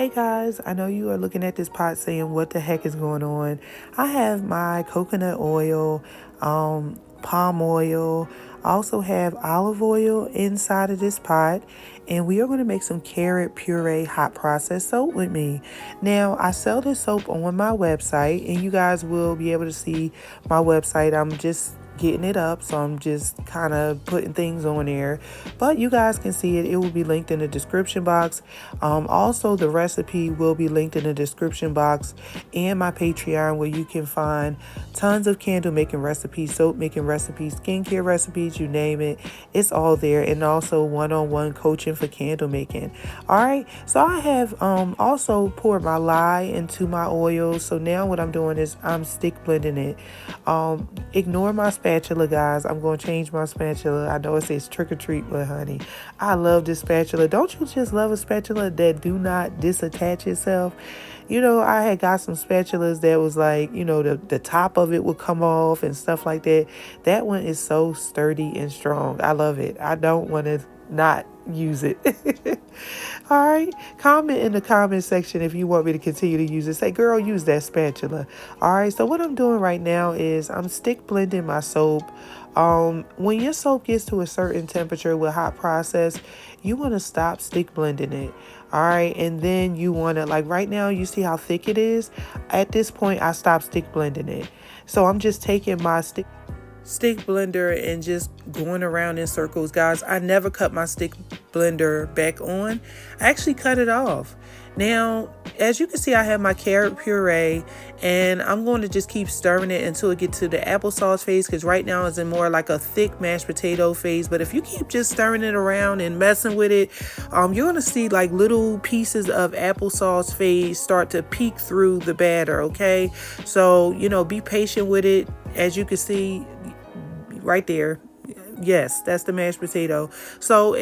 Hey guys, I know you are looking at this pot saying what the heck is going on. I have my coconut oil, palm oil. I also have olive oil inside of this pot, and we are going to make some carrot puree hot process soap with me. Now, I sell this soap on my website, and you guys will be able to see my website. I'm just getting it up, so I'm just kind of putting things on there, but you guys can see it. It will be linked in the description box. Also, the recipe will be linked in the description box and my Patreon, where you can find tons of candle making recipes, soap making recipes, skincare recipes, you name it. It's all there, and also one-on-one coaching for candle making. All right, so I have also poured my lye into my oil. So now what I'm doing is I'm stick blending it. Ignore my spatula, guys. I'm going to change my spatula. I know it says trick or treat, but honey, I love this spatula. Don't you just love a spatula that do not disattach itself? You know, I had got some spatulas that was like, you know, the top of it would come off and stuff like that. That one is so sturdy and strong. I love it. I don't want to not use it. All right, comment in the comment section if you want me to continue to use it. Say, girl, use that spatula. All right, so what I'm doing right now is I'm stick blending my soap. When your soap gets to a certain temperature with hot process, you want to stop stick blending it. All right, and then you want to, like right now, you see how thick it is. At this point, I stopped stick blending it. So I'm just taking my stick blender and just going around in circles. Guys, I never cut my stick blender back on. I actually cut it off. Now, as you can see, I have my carrot puree, and I'm going to just keep stirring it until it gets to the applesauce phase, because right now it's in more like a thick mashed potato phase. But if you keep just stirring it around and messing with it, you're going to see like little pieces of applesauce phase start to peek through the batter, okay? So, you know, be patient with it. As you can see right there, yes, that's the mashed potato. So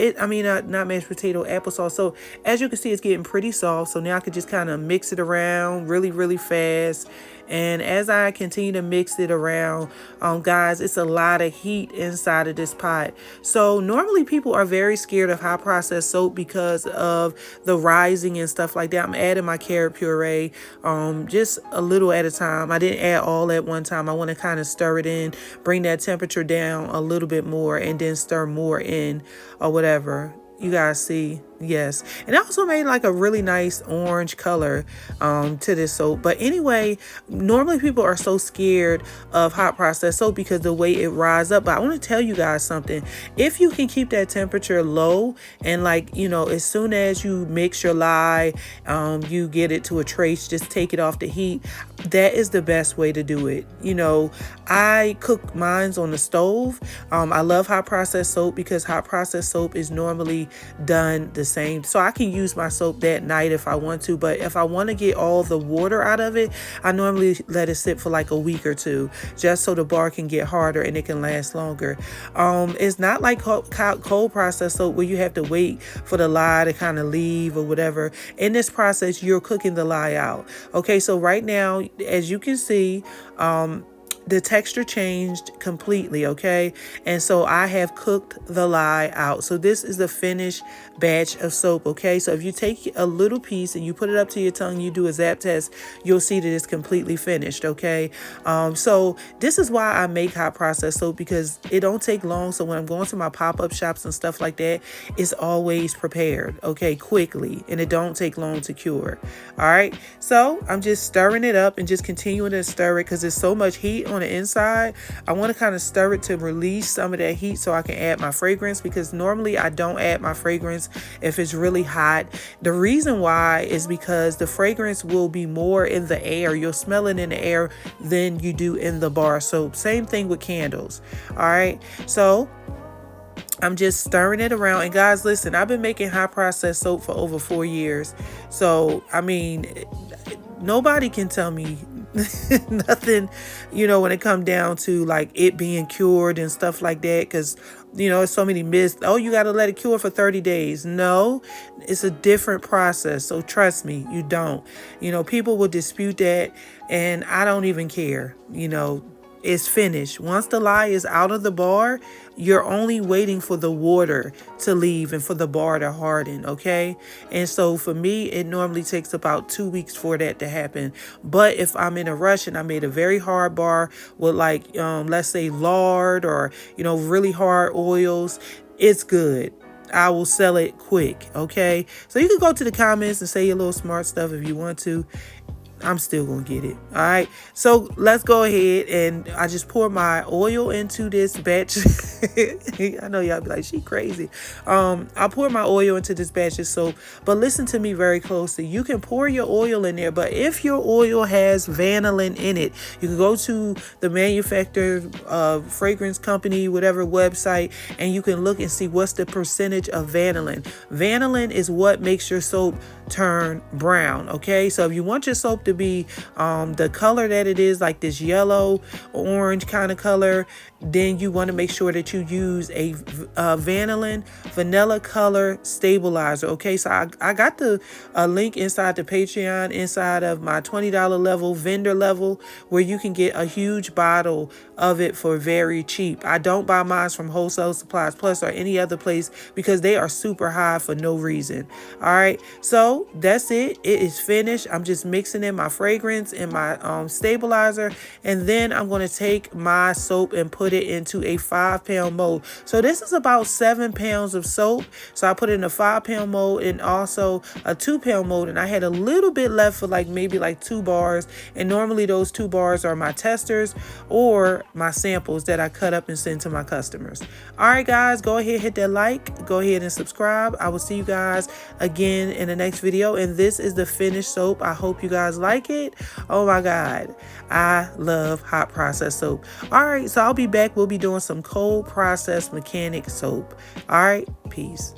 not mashed potato, applesauce. So as you can see, it's getting pretty soft. So now I can just kind of mix it around really, really fast. And as I continue to mix it around, guys, it's a lot of heat inside of this pot. So normally people are very scared of high processed soap because of the rising and stuff like that. I'm adding my carrot puree just a little at a time. I didn't add all at one time. I want to kind of stir it in, bring that temperature down a little bit more, and then stir more in or whatever. You guys see, yes. And I also made like a really nice orange color to this soap. But anyway, normally people are so scared of hot processed soap because the way it rises up. But I want to tell you guys something. If you can keep that temperature low, and like, you know, as soon as you mix your lye, you get it to a trace, just take it off the heat. That is the best way to do it. You know, I cook mines on the stove. I love hot processed soap because hot processed soap is normally done the same. So I can use my soap that night if I want to, but if I want to get all the water out of it, I normally let it sit for like a week or two, just so the bar can get harder and it can last longer. It's not like cold processed soap where you have to wait for the lye to kind of leave or whatever. In this process, you're cooking the lye out. Okay, so right now, as you can see, the texture changed completely, okay? And so I have cooked the lye out. So this is the finished batch of soap, okay? So if you take a little piece and you put it up to your tongue, you do a zap test, you'll see that it's completely finished, okay? So this is why I make hot processed soap, because it don't take long. So when I'm going to my pop-up shops and stuff like that, it's always prepared, okay, quickly, and it don't take long to cure. All right, so I'm just stirring it up and just continuing to stir it because there's so much heat on the inside. I want to kind of stir it to release some of that heat so I can add my fragrance, because normally I don't add my fragrance if it's really hot. The reason why is because the fragrance will be more in the air. You'll smell it in the air than you do in the bar soap. Same thing with candles. All right, so I'm just stirring it around. And guys, listen, I've been making high processed soap for over 4 years. So, I mean, nobody can tell me nothing, you know, when it comes down to like it being cured and stuff like that. Because, you know, there's so many myths. Oh, you got to let it cure for 30 days. No, it's a different process. So trust me, you don't. You know, people will dispute that, and I don't even care. You know, is finished. Once the lye is out of the bar, you're only waiting for the water to leave and for the bar to harden, okay? And so for me, it normally takes about 2 weeks for that to happen. But if I'm in a rush and I made a very hard bar with like, let's say lard or, really hard oils, it's good. I will sell it quick, okay? So you can go to the comments and say your little smart stuff if you want to. I'm still gonna get it. All right, so let's go ahead, and I just pour my oil into this batch. I know y'all be like, she crazy. I pour my oil into this batch of soap, but listen to me very closely. You can pour your oil in there, but if your oil has vanillin in it, you can go to the manufacturer, fragrance company, whatever website, and you can look and see what's the percentage of vanillin. Vanillin is what makes your soap turn brown, okay? So if you want your soap to be the color that it is, like this yellow orange kind of color, then you want to make sure that you use a vanilla color stabilizer, okay? So I got the link inside the Patreon, inside of my $20 level, vendor level, where you can get a huge bottle of it for very cheap. I don't buy mine from Wholesale Supplies Plus or any other place because they are super high for no reason. All right, so that's it. It is finished. I'm just mixing in my fragrance and my stabilizer, and then I'm going to take my soap and put it into a 5-pound mold. So this is about 7 pounds of soap. So I put it in a 5-pound mold and also a 2-pound mold, and I had a little bit left for maybe 2 bars, and normally those 2 bars are my testers or my samples that I cut up and send to my customers. All right, guys, go ahead, hit that like, go ahead and subscribe. I will see you guys again in the next video. And this is the finished soap. I hope you guys like it. Oh my God, I love hot process soap. All right, so I'll be back. We'll be doing some cold process mechanic soap. All right, peace.